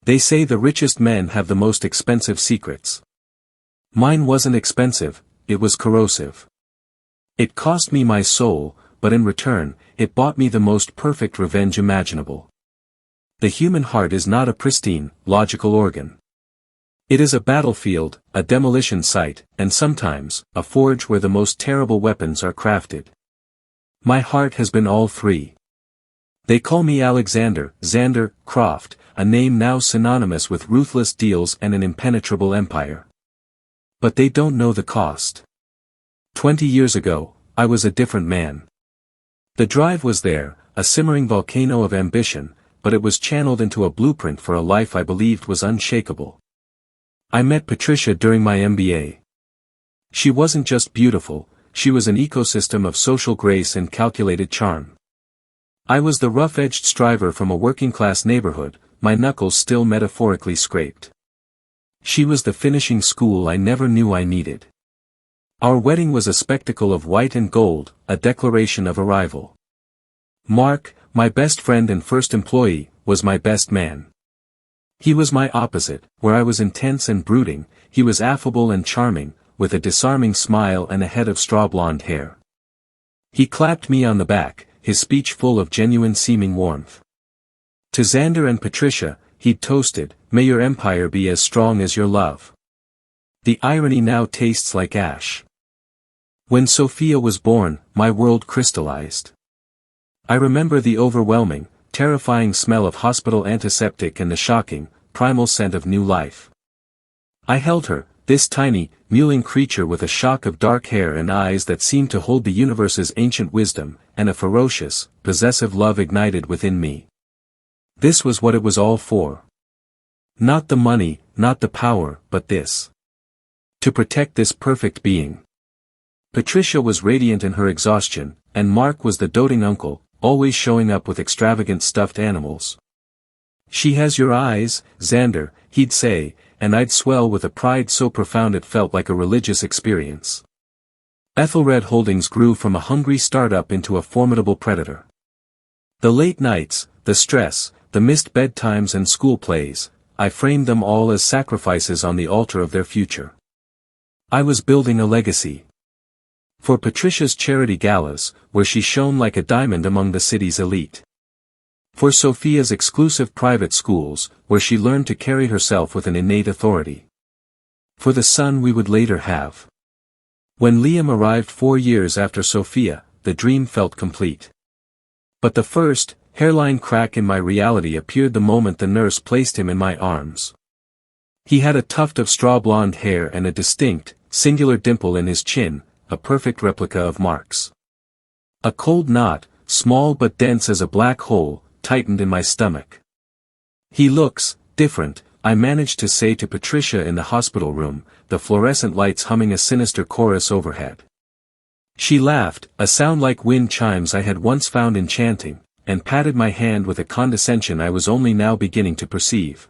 They say the richest men have the most expensive secrets. Mine wasn't expensive, it was corrosive. It cost me my soul, but in return, it bought me the most perfect revenge imaginable. The human heart is not a pristine, logical organ. It is a battlefield, a demolition site, and sometimes, a forge where the most terrible weapons are crafted. My heart has been all three. They call me Alexander Xander Croft, a name now synonymous with ruthless deals and an impenetrable empire. But they don't know the cost. 20 years ago, I was a different man. The drive was there, a simmering volcano of ambition, but it was channeled into a blueprint for a life I believed was unshakable. I met Patricia during my MBA. She wasn't just beautiful, she was an ecosystem of social grace and calculated charm. I was the rough-edged striver from a working-class neighborhood, my knuckles still metaphorically scraped. She was the finishing school I never knew I needed. Our wedding was a spectacle of white and gold, a declaration of arrival. Mark, my best friend and first employee, was my best man. He was my opposite, where I was intense and brooding, he was affable and charming, with a disarming smile and a head of straw blonde hair. He clapped me on the back, his speech full of genuine seeming warmth. To Xander and Patricia, he'd toasted, "May your empire be as strong as your love." The irony now tastes like ash. When Sophia was born, my world crystallized. I remember the overwhelming, terrifying smell of hospital antiseptic and the shocking, primal scent of new life. I held her, this tiny, mewling creature with a shock of dark hair and eyes that seemed to hold the universe's ancient wisdom, and a ferocious, possessive love ignited within me. This was what it was all for. Not the money, not the power, but this. To protect this perfect being. Patricia was radiant in her exhaustion, and Mark was the doting uncle, always showing up with extravagant stuffed animals. "She has your eyes, Xander," he'd say, and I'd swell with a pride so profound it felt like a religious experience. Ethelred Holdings grew from a hungry startup into a formidable predator. The late nights, the stress, the missed bedtimes and school plays, I framed them all as sacrifices on the altar of their future. I was building a legacy. For Patricia's charity galas, where she shone like a diamond among the city's elite. For Sophia's exclusive private schools, where she learned to carry herself with an innate authority. For the son we would later have. When Liam arrived 4 years after Sophia, the dream felt complete. But the first, hairline crack in my reality appeared the moment the nurse placed him in my arms. He had a tuft of straw blonde hair and a distinct, singular dimple in his chin, a perfect replica of Mark's. A cold knot, small but dense as a black hole, tightened in my stomach. "He looks different," I managed to say to Patricia in the hospital room, the fluorescent lights humming a sinister chorus overhead. She laughed, a sound like wind chimes I had once found enchanting, and patted my hand with a condescension I was only now beginning to perceive.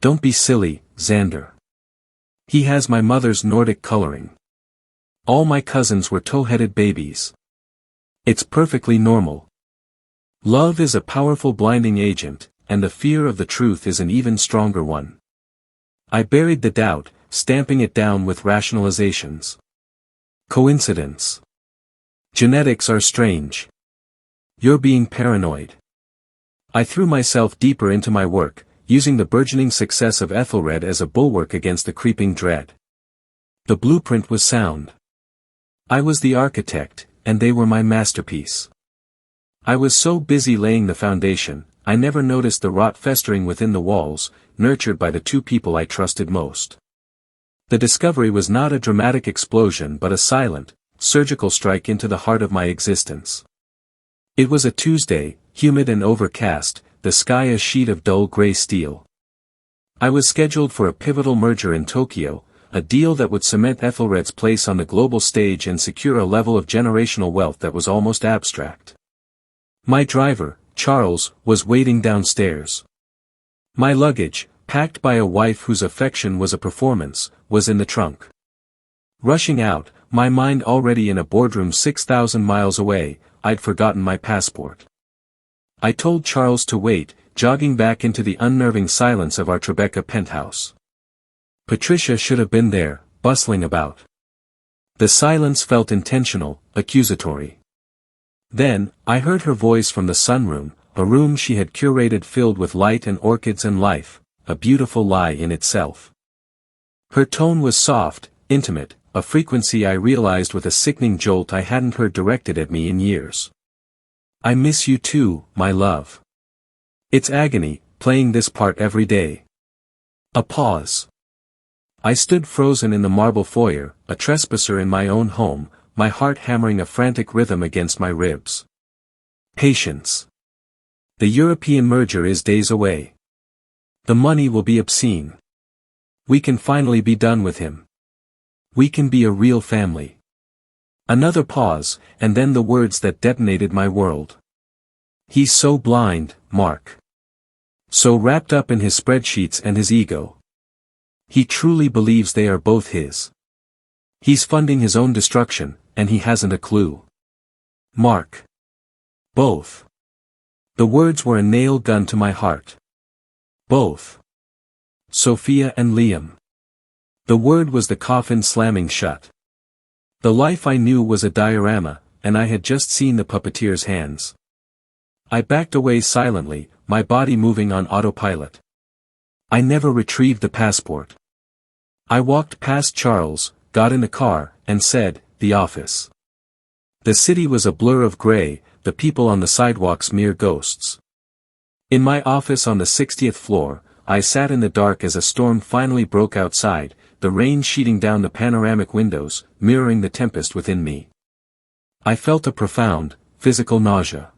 "Don't be silly, Xander. He has my mother's Nordic coloring. All my cousins were toe-headed babies. It's perfectly normal. Love is a powerful blinding agent, and the fear of the truth is an even stronger one." I buried the doubt, stamping it down with rationalizations. Coincidence. Genetics are strange. You're being paranoid. I threw myself deeper into my work, using the burgeoning success of Ethelred as a bulwark against the creeping dread. The blueprint was sound. I was the architect, and they were my masterpiece. I was so busy laying the foundation, I never noticed the rot festering within the walls, nurtured by the two people I trusted most. The discovery was not a dramatic explosion but a silent, surgical strike into the heart of my existence. It was a Tuesday, humid and overcast, the sky a sheet of dull gray steel. I was scheduled for a pivotal merger in Tokyo, a deal that would cement Ethelred's place on the global stage and secure a level of generational wealth that was almost abstract. My driver, Charles, was waiting downstairs. My luggage, packed by a wife whose affection was a performance, was in the trunk. Rushing out, my mind already in a boardroom 6,000 miles away, I'd forgotten my passport. I told Charles to wait, jogging back into the unnerving silence of our Tribeca penthouse. Patricia should have been there, bustling about. The silence felt intentional, accusatory. Then, I heard her voice from the sunroom, a room she had curated filled with light and orchids and life, a beautiful lie in itself. Her tone was soft, intimate, a frequency I realized with a sickening jolt I hadn't heard directed at me in years. I miss you too, my love. It's agony, playing this part every day. A pause. I stood frozen in the marble foyer, a trespasser in my own home, my heart hammering a frantic rhythm against my ribs. Patience. The European merger is days away. The money will be obscene. We can finally be done with him. We can be a real family. Another pause, and then the words that detonated my world. He's so blind, Mark. So wrapped up in his spreadsheets and his ego. He truly believes they are both his. He's funding his own destruction, and he hasn't a clue. Mark. Both. The words were a nail gun to my heart. Both. Sophia and Liam. The word was the coffin slamming shut. The life I knew was a diorama, and I had just seen the puppeteer's hands. I backed away silently, my body moving on autopilot. I never retrieved the passport. I walked past Charles, got in the car, and said, "The office." The city was a blur of gray, the people on the sidewalks mere ghosts. In my office on the 60th floor, I sat in the dark as a storm finally broke outside, the rain sheeting down the panoramic windows, mirroring the tempest within me. I felt a profound, physical nausea.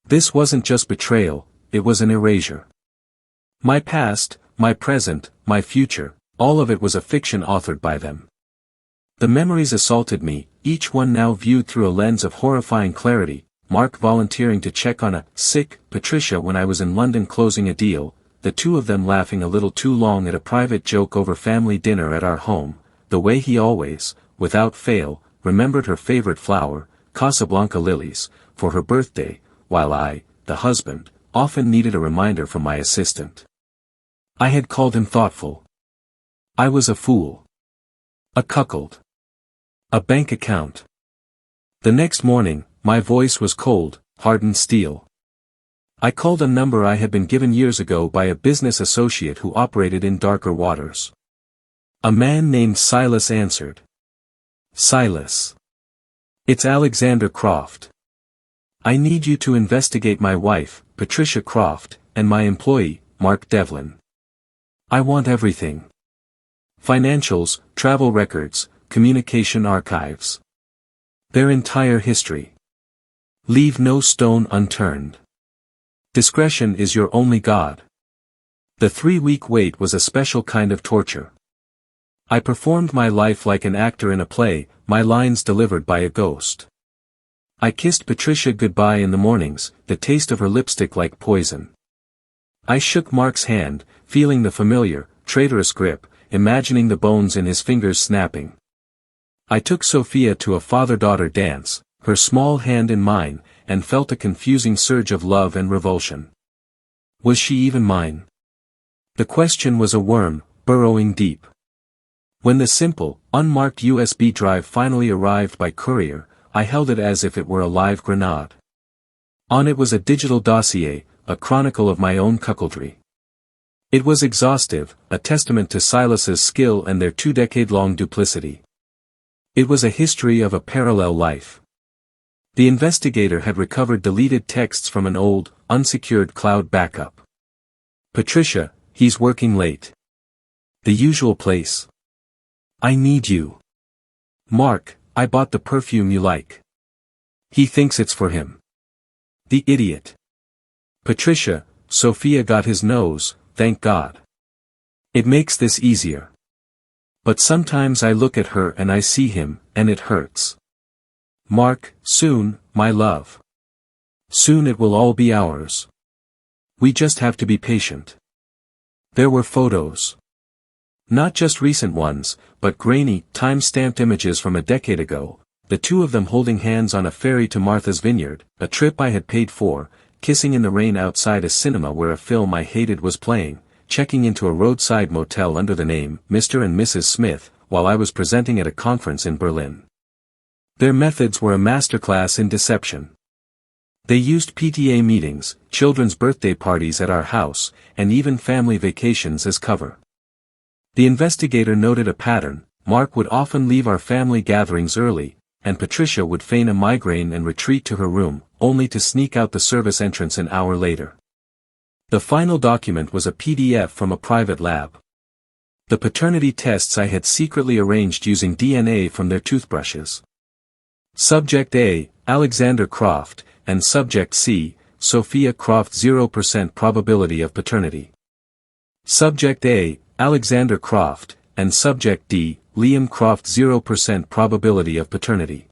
This wasn't just betrayal, it was an erasure. My past, my present, my future, all of it was a fiction authored by them. The memories assaulted me, each one now viewed through a lens of horrifying clarity. Mark volunteering to check on a sick Patricia when I was in London closing a deal, the two of them laughing a little too long at a private joke over family dinner at our home, the way he always, without fail, remembered her favorite flower, Casablanca lilies, for her birthday, while I, the husband, often needed a reminder from my assistant. I had called him thoughtful. I was a fool. A cuckold. A bank account. The next morning, my voice was cold, hardened steel. I called a number I had been given years ago by a business associate who operated in darker waters. A man named Silas answered. Silas. It's Alexander Croft. I need you to investigate my wife, Patricia Croft, and my employee, Mark Devlin. I want everything. Financials, travel records, communication archives. Their entire history. Leave no stone unturned. Discretion is your only guide. The 3-week wait was a special kind of torture. I performed my life like an actor in a play, my lines delivered by a ghost. I kissed Patricia goodbye in the mornings, the taste of her lipstick like poison. I shook Mark's hand, feeling the familiar, traitorous grip, imagining the bones in his fingers snapping. I took Sophia to a father-daughter dance, her small hand in mine, and felt a confusing surge of love and revulsion. Was she even mine? The question was a worm, burrowing deep. When the simple, unmarked USB drive finally arrived by courier, I held it as if it were a live grenade. On it was a digital dossier, a chronicle of my own cuckoldry. It was exhaustive, a testament to Silas's skill and their 2-decade-long duplicity. It was a history of a parallel life. The investigator had recovered deleted texts from an old, unsecured cloud backup. Patricia, he's working late. The usual place. I need you. Mark, I bought the perfume you like. He thinks it's for him. The idiot. Patricia, Sophia got his nose, thank God. It makes this easier. But sometimes I look at her and I see him, and it hurts. Mark, soon, my love. Soon it will all be ours. We just have to be patient. There were photos. Not just recent ones, but grainy, time-stamped images from a decade ago, the two of them holding hands on a ferry to Martha's Vineyard, a trip I had paid for, kissing in the rain outside a cinema where a film I hated was playing, checking into a roadside motel under the name Mr. and Mrs. Smith, while I was presenting at a conference in Berlin. Their methods were a masterclass in deception. They used PTA meetings, children's birthday parties at our house, and even family vacations as cover. The investigator noted a pattern: Mark would often leave our family gatherings early, and Patricia would feign a migraine and retreat to her room, only to sneak out the service entrance an hour later. The final document was a PDF from a private lab. The paternity tests I had secretly arranged using DNA from their toothbrushes. Subject A, Alexander Croft, and Subject C, Sophia Croft. 0% probability of paternity. Subject A, Alexander Croft, and Subject D, Liam Croft. 0% probability of paternity.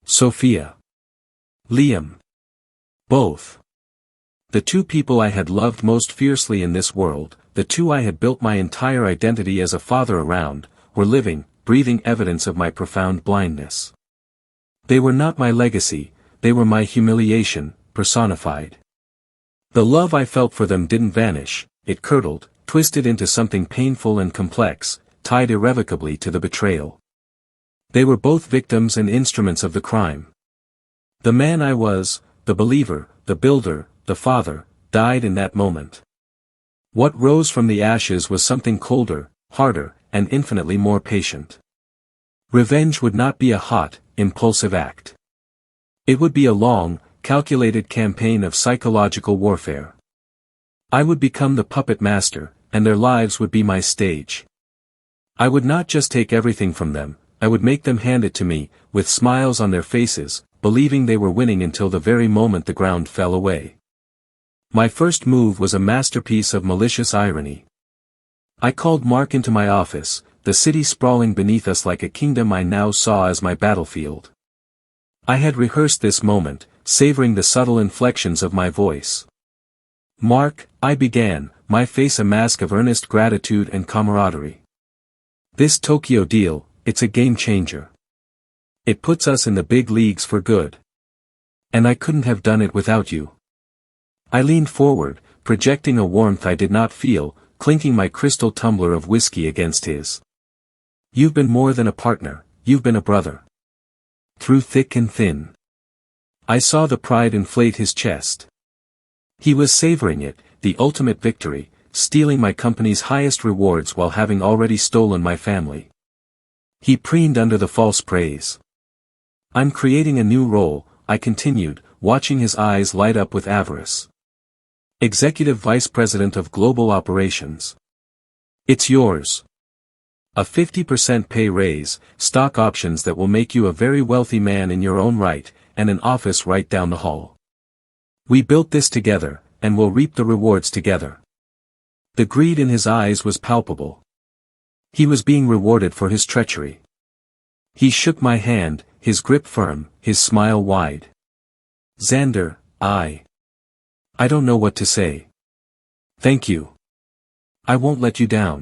Sophia. Liam. Both. The two people I had loved most fiercely in this world, the two I had built my entire identity as a father around, were living, breathing evidence of my profound blindness. They were not my legacy, they were my humiliation, personified. The love I felt for them didn't vanish, it curdled, twisted into something painful and complex, tied irrevocably to the betrayal. They were both victims and instruments of the crime. The man I was, the believer, the builder, the father, died in that moment. What rose from the ashes was something colder, harder, and infinitely more patient. Revenge would not be a hot, impulsive act. It would be a long, calculated campaign of psychological warfare. I would become the puppet master, and their lives would be my stage. I would not just take everything from them, I would make them hand it to me, with smiles on their faces, believing they were winning until the very moment the ground fell away. My first move was a masterpiece of malicious irony. I called Mark into my office, the city sprawling beneath us like a kingdom I now saw as my battlefield. I had rehearsed this moment, savoring the subtle inflections of my voice. "Mark," I began, my face a mask of earnest gratitude and camaraderie. "This Tokyo deal, it's a game changer. It puts us in the big leagues for good. And I couldn't have done it without you." I leaned forward, projecting a warmth I did not feel, clinking my crystal tumbler of whiskey against his. "You've been more than a partner, you've been a brother. Through thick and thin." I saw the pride inflate his chest. He was savoring it, the ultimate victory, stealing my company's highest rewards while having already stolen my family. He preened under the false praise. "I'm creating a new role," I continued, watching his eyes light up with avarice. "Executive Vice President of Global Operations. It's yours. A 50% pay raise, stock options that will make you a very wealthy man in your own right, and an office right down the hall. We built this together, and will reap the rewards together." The greed in his eyes was palpable. He was being rewarded for his treachery. He shook my hand, his grip firm, his smile wide. "Xander, I don't know what to say. Thank you. I won't let you down."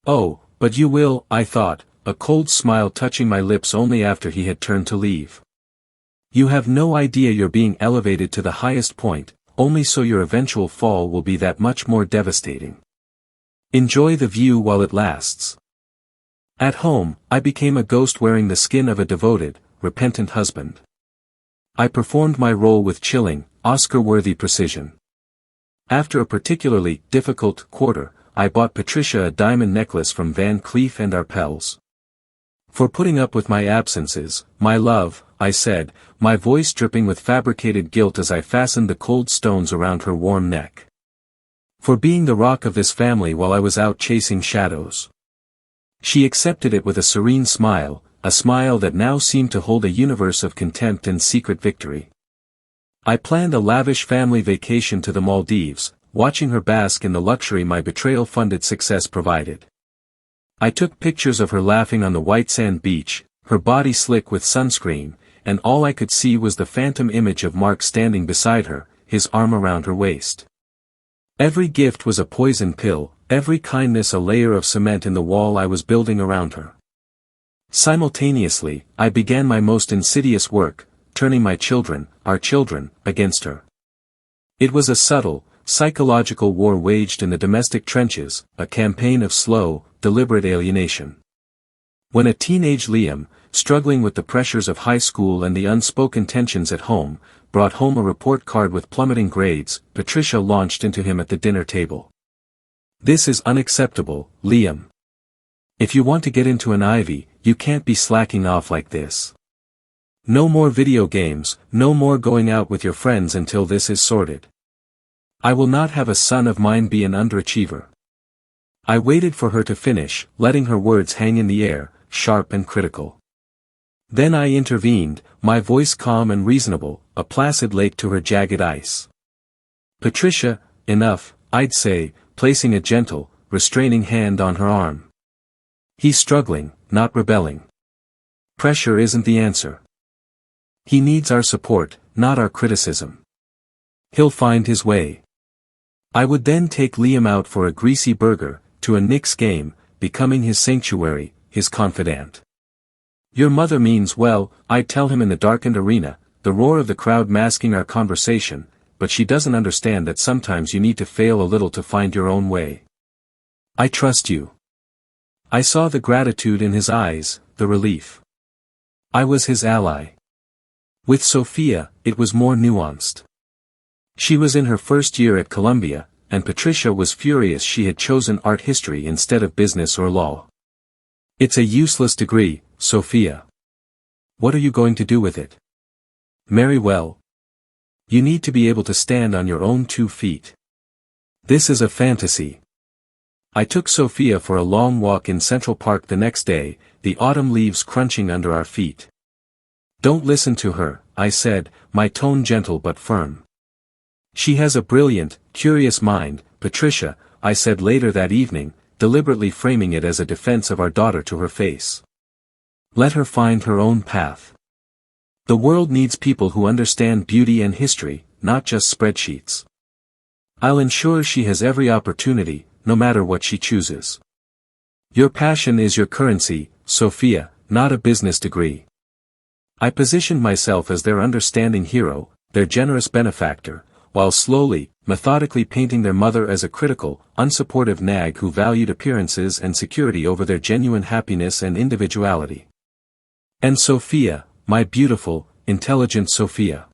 "Oh, but you will," I thought, a cold smile touching my lips only after he had turned to leave. "You have no idea you're being elevated to the highest point, only so your eventual fall will be that much more devastating. Enjoy the view while it lasts." At home, I became a ghost wearing the skin of a devoted, repentant husband. I performed my role with chilling, Oscar-worthy precision. After a particularly difficult quarter, I bought Patricia a diamond necklace from Van Cleef & Arpels. "For putting up with my absences, my love," I said, my voice dripping with fabricated guilt as I fastened the cold stones around her warm neck. "For being the rock of this family while I was out chasing shadows." She accepted it with a serene smile, a smile that now seemed to hold a universe of contempt and secret victory. I planned a lavish family vacation to the Maldives, watching her bask in the luxury my betrayal-funded success provided. I took pictures of her laughing on the white sand beach, her body slick with sunscreen, and all I could see was the phantom image of Mark standing beside her, his arm around her waist. Every gift was a poison pill, every kindness a layer of cement in the wall I was building around her. Simultaneously, I began my most insidious work, turning my children, our children, against her. It was a subtle, psychological war waged in the domestic trenches, a campaign of slow, deliberate alienation. When a teenage Liam, struggling with the pressures of high school and the unspoken tensions at home, brought home a report card with plummeting grades, Patricia launched into him at the dinner table. "This is unacceptable, Liam. If you want to get into an Ivy, you can't be slacking off like this. No more video games, no more going out with your friends until this is sorted. I will not have a son of mine be an underachiever." I waited for her to finish, letting her words hang in the air, sharp and critical. Then I intervened, my voice calm and reasonable, a placid lake to her jagged ice. "Patricia, enough," I'd say, placing a gentle, restraining hand on her arm. "He's struggling, not rebelling. Pressure isn't the answer. He needs our support, not our criticism. He'll find his way." I would then take Liam out for a greasy burger, to a Knicks game, becoming his sanctuary, his confidant. "Your mother means well," I'd tell him in the darkened arena, the roar of the crowd masking our conversation, "but she doesn't understand that sometimes you need to fail a little to find your own way. I trust you." I saw the gratitude in his eyes, the relief. I was his ally. With Sophia, it was more nuanced. She was in her first year at Columbia, and Patricia was furious she had chosen art history instead of business or law. "It's a useless degree, Sophia. What are you going to do with it? Marry well? You need to be able to stand on your own 2 feet. This is a fantasy." I took Sophia for a long walk in Central Park the next day, the autumn leaves crunching under our feet. "Don't listen to her," I said, my tone gentle but firm. "She has a brilliant, curious mind, Patricia," I said later that evening, deliberately framing it as a defense of our daughter to her face. "Let her find her own path. The world needs people who understand beauty and history, not just spreadsheets. I'll ensure she has every opportunity, no matter what she chooses. Your passion is your currency, Sophia, not a business degree." I positioned myself as their understanding hero, their generous benefactor, while slowly, methodically painting their mother as a critical, unsupportive nag who valued appearances and security over their genuine happiness and individuality. And Sophia, my beautiful, intelligent Sophia.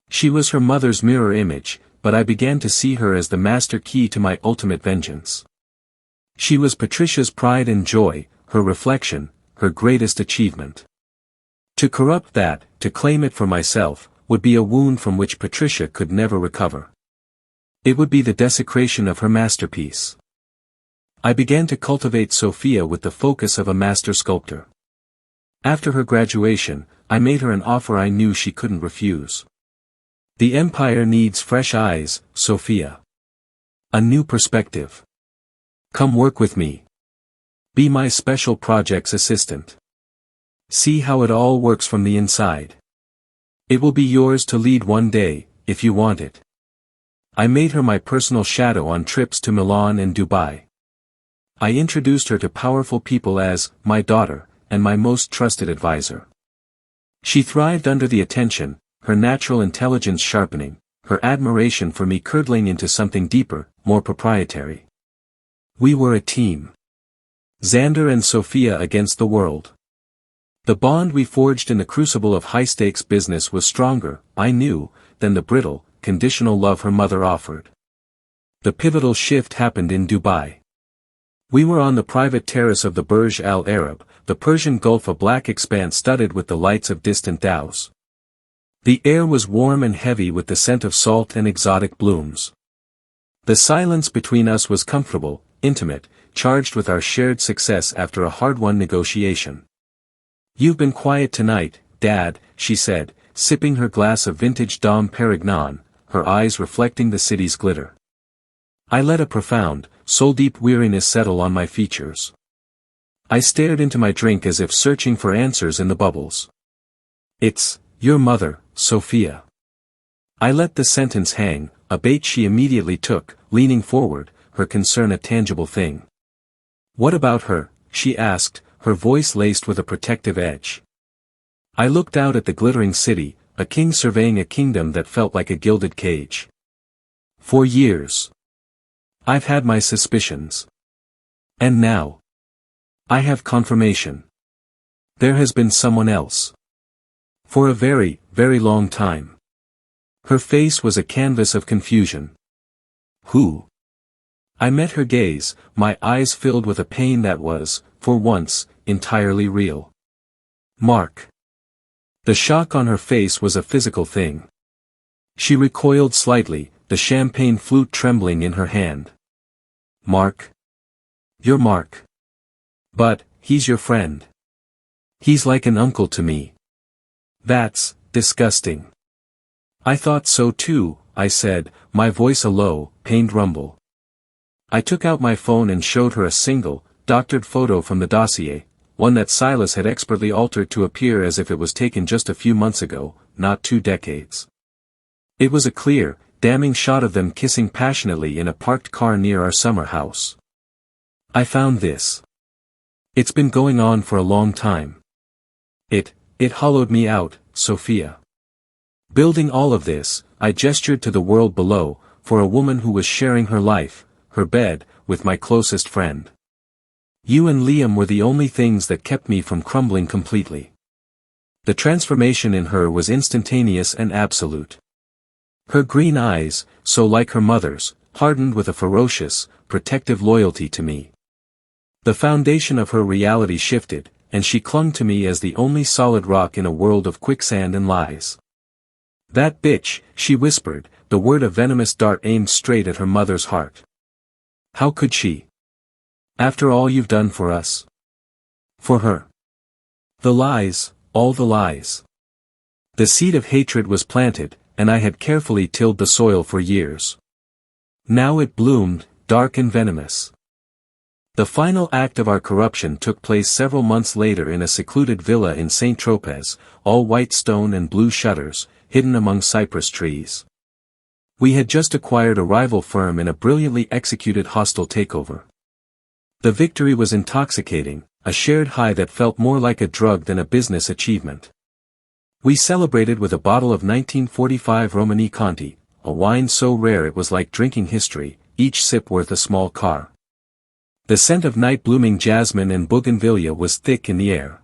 She was her mother's mirror image, but I began to see her as the master key to my ultimate vengeance. She was Patricia's pride and joy, her reflection, her greatest achievement. To corrupt that, to claim it for myself, would be a wound from which Patricia could never recover. It would be the desecration of her masterpiece. I began to cultivate Sophia with the focus of a master sculptor. After her graduation, I made her an offer I knew she couldn't refuse. "The empire needs fresh eyes, Sophia. A new perspective. Come work with me. Be my special projects assistant. See how it all works from the inside. It will be yours to lead one day, if you want it." I made her my personal shadow on trips to Milan and Dubai. I introduced her to powerful people as my daughter, and my most trusted advisor. She thrived under the attention, her natural intelligence sharpening, her admiration for me curdling into something deeper, more proprietary. We were a team. Xander and Sophia against the world. The bond we forged in the crucible of high-stakes business was stronger, I knew, than the brittle, conditional love her mother offered. The pivotal shift happened in Dubai. We were on the private terrace of the Burj Al Arab, the Persian Gulf, a black expanse studded with the lights of distant dhows. The air was warm and heavy with the scent of salt and exotic blooms. The silence between us was comfortable, intimate, charged with our shared success after a hard-won negotiation. "You've been quiet tonight, Dad," she said, sipping her glass of vintage Dom Perignon, her eyes reflecting the city's glitter. I let a profound, soul-deep weariness settle on my features. I stared into my drink as if searching for answers in the bubbles. "It's your mother, Sophia." I let the sentence hang, a bait she immediately took, leaning forward, her concern a tangible thing. "What about her?" she asked, her voice laced with a protective edge. I looked out at the glittering city, a king surveying a kingdom that felt like a gilded cage. For years. I've had my suspicions. And now. I have confirmation. There has been someone else. For a very, very long time. Her face was a canvas of confusion. Who? I met her gaze, my eyes filled with a pain that was, for once, entirely real. Mark. The shock on her face was a physical thing. She recoiled slightly, the champagne flute trembling in her hand. Mark. You're Mark. But, he's your friend. He's like an uncle to me. That's disgusting. I thought so too, I said, my voice a low, pained rumble. I took out my phone and showed her a single, doctored photo from the dossier, one that Silas had expertly altered to appear as if it was taken just a few months ago, not 2 decades. It was a clear, damning shot of them kissing passionately in a parked car near our summer house. I found this. It's been going on for a long time. It hollowed me out, Sophia. Building all of this, I gestured to the world below, for a woman who was sharing her life, her bed, with my closest friend. You and Liam were the only things that kept me from crumbling completely. The transformation in her was instantaneous and absolute. Her green eyes, so like her mother's, hardened with a ferocious, protective loyalty to me. The foundation of her reality shifted, and she clung to me as the only solid rock in a world of quicksand and lies. That bitch, she whispered, the word a venomous dart aimed straight at her mother's heart. How could she? After all you've done for us. For her. The lies, all the lies. The seed of hatred was planted, and I had carefully tilled the soil for years. Now it bloomed, dark and venomous. The final act of our corruption took place several months later in a secluded villa in Saint-Tropez, all white stone and blue shutters, hidden among cypress trees. We had just acquired a rival firm in a brilliantly executed hostile takeover. The victory was intoxicating, a shared high that felt more like a drug than a business achievement. We celebrated with a bottle of 1945 Romani Conti, a wine so rare it was like drinking history, each sip worth a small car. The scent of night-blooming jasmine and bougainvillea was thick in the air.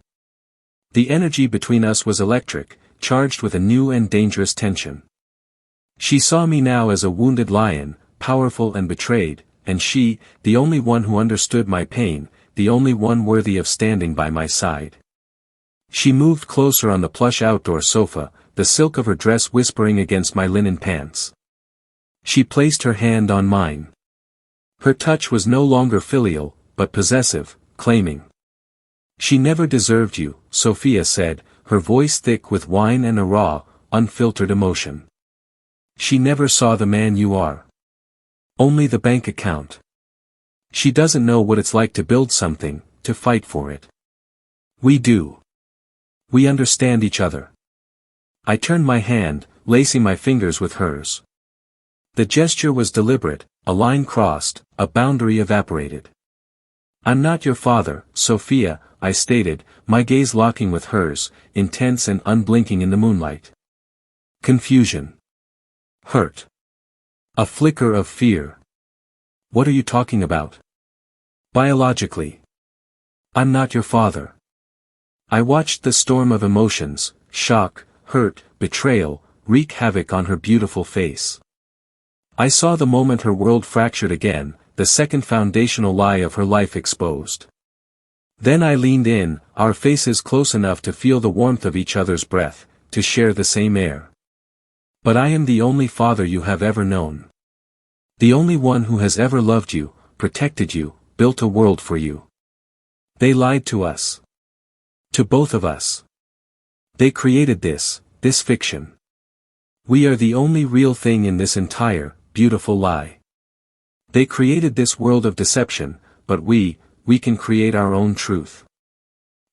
The energy between us was electric, charged with a new and dangerous tension. She saw me now as a wounded lion, powerful and betrayed, and she, the only one who understood my pain, the only one worthy of standing by my side. She moved closer on the plush outdoor sofa, the silk of her dress whispering against my linen pants. She placed her hand on mine. Her touch was no longer filial, but possessive, claiming. She never deserved you, Sophia said, her voice thick with wine and a raw, unfiltered emotion. She never saw the man you are. Only the bank account. She doesn't know what it's like to build something, to fight for it. We do. We understand each other. I turned my hand, lacing my fingers with hers. The gesture was deliberate, a line crossed, a boundary evaporated. I'm not your father, Sophia, I stated, my gaze locking with hers, intense and unblinking in the moonlight. Confusion. Hurt. A flicker of fear. What are you talking about? Biologically. I'm not your father. I watched the storm of emotions, shock, hurt, betrayal, wreak havoc on her beautiful face. I saw the moment her world fractured again, the second foundational lie of her life exposed. Then I leaned in, our faces close enough to feel the warmth of each other's breath, to share the same air. But I am the only father you have ever known. The only one who has ever loved you, protected you, built a world for you. They lied to us. To both of us. They created this fiction. We are the only real thing in this entire, beautiful lie. They created this world of deception, but we can create our own truth.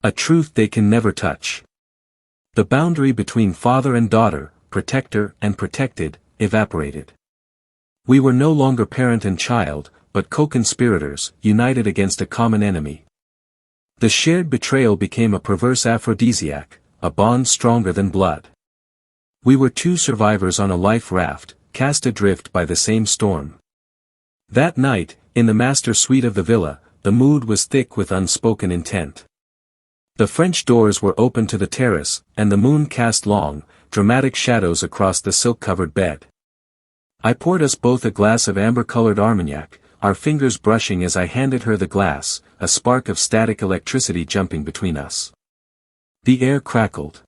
A truth they can never touch. The boundary between father and daughter, protector and protected, evaporated. We were no longer parent and child, but co-conspirators, united against a common enemy. The shared betrayal became a perverse aphrodisiac, a bond stronger than blood. We were two survivors on a life raft, cast adrift by the same storm. That night, in the master suite of the villa, the mood was thick with unspoken intent. The French doors were open to the terrace, and the moon cast long, dramatic shadows across the silk-covered bed. I poured us both a glass of amber-colored Armagnac, our fingers brushing as I handed her the glass, a spark of static electricity jumping between us. The air crackled.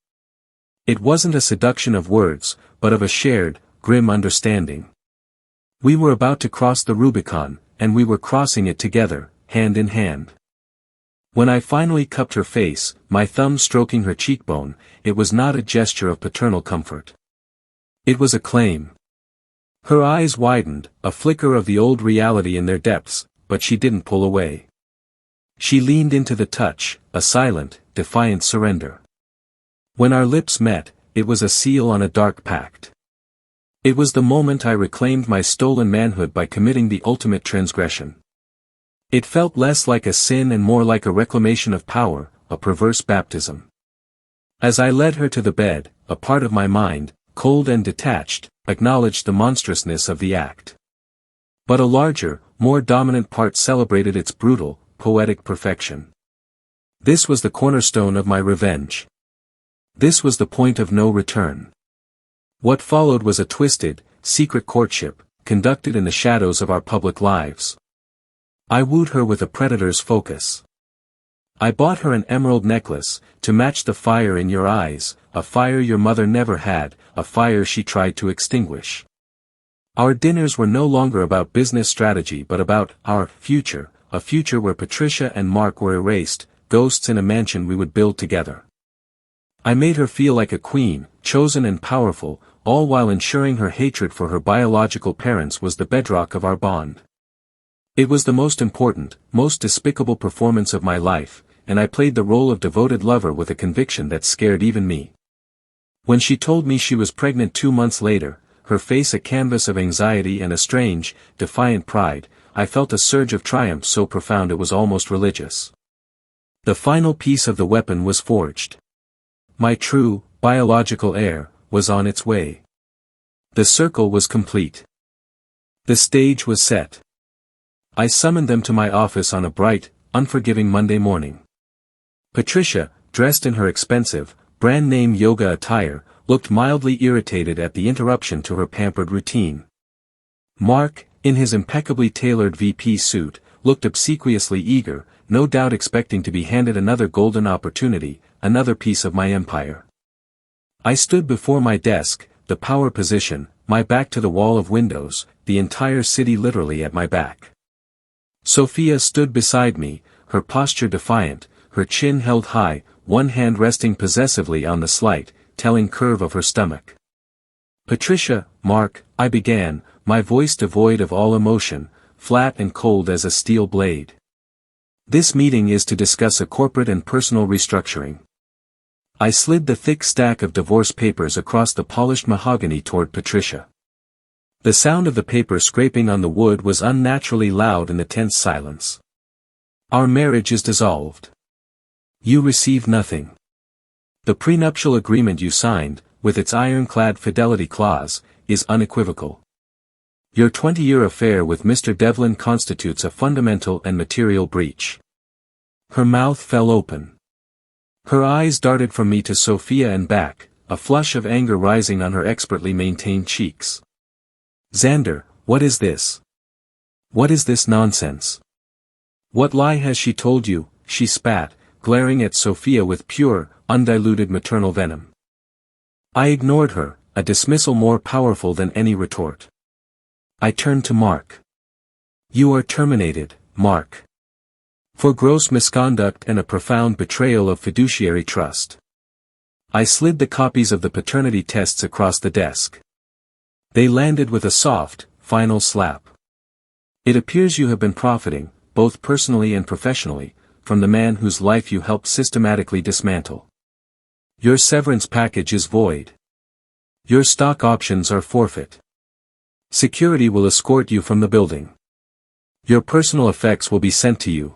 It wasn't a seduction of words, but of a shared, grim understanding. We were about to cross the Rubicon, and we were crossing it together, hand in hand. When I finally cupped her face, my thumb stroking her cheekbone, it was not a gesture of paternal comfort. It was a claim. Her eyes widened, a flicker of the old reality in their depths, but she didn't pull away. She leaned into the touch, a silent, defiant surrender. When our lips met, it was a seal on a dark pact. It was the moment I reclaimed my stolen manhood by committing the ultimate transgression. It felt less like a sin and more like a reclamation of power, a perverse baptism. As I led her to the bed, a part of my mind, cold and detached, acknowledged the monstrousness of the act. But a larger, more dominant part celebrated its brutal, poetic perfection. This was the cornerstone of my revenge. This was the point of no return. What followed was a twisted, secret courtship, conducted in the shadows of our public lives. I wooed her with a predator's focus. I bought her an emerald necklace, to match the fire in your eyes, a fire your mother never had, a fire she tried to extinguish. Our dinners were no longer about business strategy but about our future, a future where Patricia and Mark were erased, ghosts in a mansion we would build together. I made her feel like a queen, chosen and powerful, all while ensuring her hatred for her biological parents was the bedrock of our bond. It was the most important, most despicable performance of my life, and I played the role of devoted lover with a conviction that scared even me. When she told me she was pregnant 2 months later, her face a canvas of anxiety and a strange, defiant pride, I felt a surge of triumph so profound it was almost religious. The final piece of the weapon was forged. My true, biological heir, was on its way. The circle was complete. The stage was set. I summoned them to my office on a bright, unforgiving Monday morning. Patricia, dressed in her expensive, brand-name yoga attire, looked mildly irritated at the interruption to her pampered routine. Mark, in his impeccably tailored VP suit, looked obsequiously eager, no doubt expecting to be handed another golden opportunity, another piece of my empire. I stood before my desk, the power position, my back to the wall of windows, the entire city literally at my back. Sophia stood beside me, her posture defiant, her chin held high, one hand resting possessively on the slight, telling curve of her stomach. Patricia, Mark, I began, my voice devoid of all emotion, flat and cold as a steel blade. This meeting is to discuss a corporate and personal restructuring. I slid the thick stack of divorce papers across the polished mahogany toward Patricia. The sound of the paper scraping on the wood was unnaturally loud in the tense silence. Our marriage is dissolved. You receive nothing. The prenuptial agreement you signed, with its ironclad fidelity clause, is unequivocal. Your 20-year affair with Mr. Devlin constitutes a fundamental and material breach. Her mouth fell open. Her eyes darted from me to Sophia and back, a flush of anger rising on her expertly maintained cheeks. Xander, what is this? What is this nonsense? What lie has she told you? She spat, glaring at Sophia with pure, undiluted maternal venom. I ignored her, a dismissal more powerful than any retort. I turned to Mark. You are terminated, Mark. For gross misconduct and a profound betrayal of fiduciary trust. I slid the copies of the paternity tests across the desk. They landed with a soft, final slap. It appears you have been profiting, both personally and professionally, from the man whose life you helped systematically dismantle. Your severance package is void. Your stock options are forfeit. Security will escort you from the building. Your personal effects will be sent to you.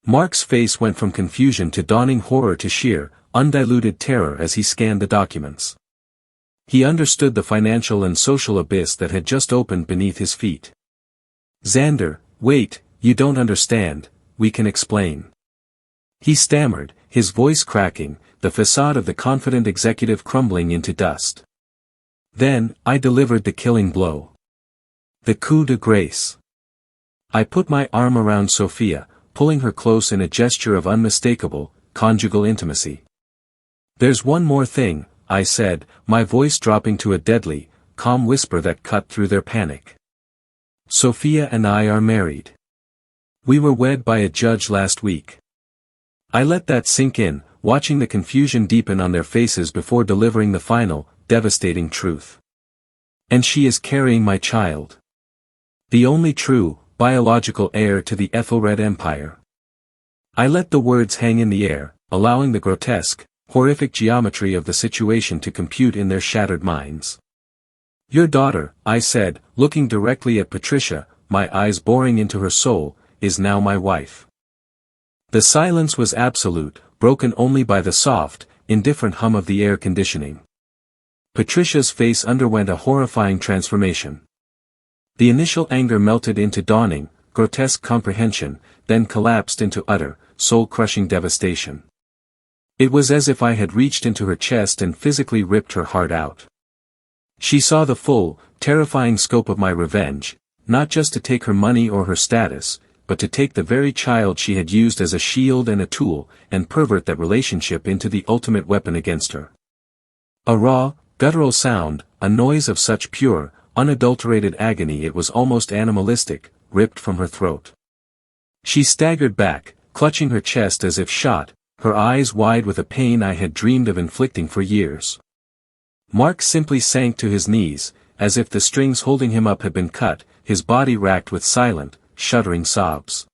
Mark's face went from confusion to dawning horror to sheer, undiluted terror as he scanned the documents. He understood the financial and social abyss that had just opened beneath his feet. "Xander, wait, you don't understand, we can explain." He stammered, his voice cracking, the facade of the confident executive crumbling into dust. Then, I delivered the killing blow. The coup de grace. I put my arm around Sophia, pulling her close in a gesture of unmistakable, conjugal intimacy. "There's one more thing," I said, my voice dropping to a deadly, calm whisper that cut through their panic. "Sophia and I are married. We were wed by a judge last week." I let that sink in, watching the confusion deepen on their faces before delivering the final, devastating truth. "And she is carrying my child. The only true, biological heir to the Ethelred Empire." I let the words hang in the air, allowing the grotesque, horrific geometry of the situation to compute in their shattered minds. "Your daughter," I said, looking directly at Patricia, my eyes boring into her soul, "is now my wife." The silence was absolute, broken only by the soft, indifferent hum of the air conditioning. Patricia's face underwent a horrifying transformation. The initial anger melted into dawning, grotesque comprehension, then collapsed into utter, soul-crushing devastation. It was as if I had reached into her chest and physically ripped her heart out. She saw the full, terrifying scope of my revenge, not just to take her money or her status, but to take the very child she had used as a shield and a tool, and pervert that relationship into the ultimate weapon against her. A raw, guttural sound, a noise of such pure, unadulterated agony it was almost animalistic, ripped from her throat. She staggered back, clutching her chest as if shot, her eyes wide with a pain I had dreamed of inflicting for years. Mark simply sank to his knees, as if the strings holding him up had been cut, his body racked with silent, shuddering sobs.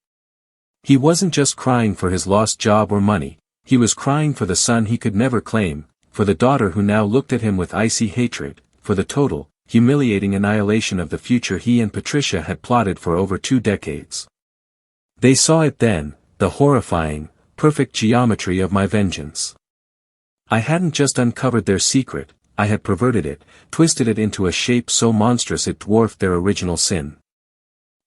He wasn't just crying for his lost job or money, he was crying for the son he could never claim, for the daughter who now looked at him with icy hatred, for the total, humiliating annihilation of the future he and Patricia had plotted for over 2 decades. They saw it then, the horrifying, perfect geometry of my vengeance. I hadn't just uncovered their secret, I had perverted it, twisted it into a shape so monstrous it dwarfed their original sin.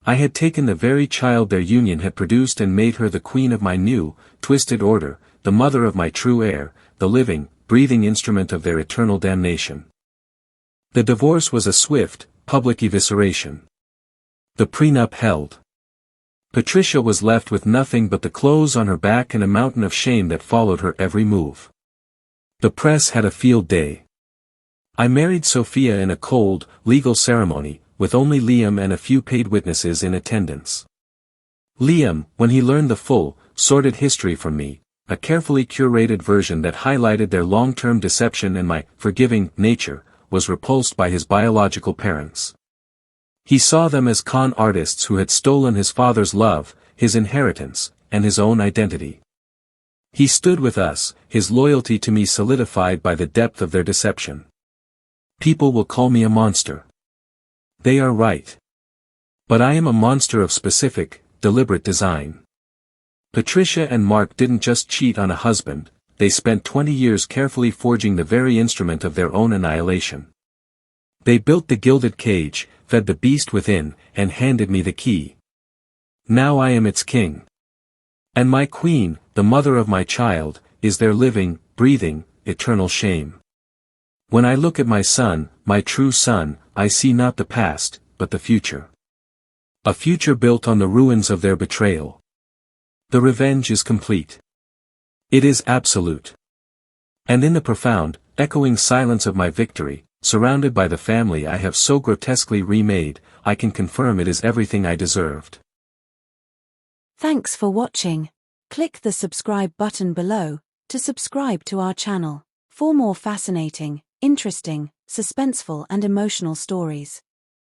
I had taken the very child their union had produced and made her the queen of my new, twisted order, the mother of my true heir, the living, breathing instrument of their eternal damnation. The divorce was a swift, public evisceration. The prenup held. Patricia was left with nothing but the clothes on her back and a mountain of shame that followed her every move. The press had a field day. I married Sophia in a cold, legal ceremony, with only Liam and a few paid witnesses in attendance. Liam, when he learned the full, sordid history from me, a carefully curated version that highlighted their long-term deception and my forgiving nature, was repulsed by his biological parents. He saw them as con artists who had stolen his father's love, his inheritance, and his own identity. He stood with us, his loyalty to me solidified by the depth of their deception. People will call me a monster. They are right. But I am a monster of specific, deliberate design. Patricia and Mark didn't just cheat on a husband, they spent 20 years carefully forging the very instrument of their own annihilation. They built the gilded cage, fed the beast within, and handed me the key. Now I am its king. And my queen, the mother of my child, is their living, breathing, eternal shame. When I look at my son, my true son, I see not the past, but the future. A future built on the ruins of their betrayal. The revenge is complete. It is absolute. And in the profound, echoing silence of my victory, surrounded by the family I have so grotesquely remade, I can confirm it is everything I deserved. Thanks for watching. Click the subscribe button below to subscribe to our channel for more fascinating, interesting, suspenseful and emotional stories.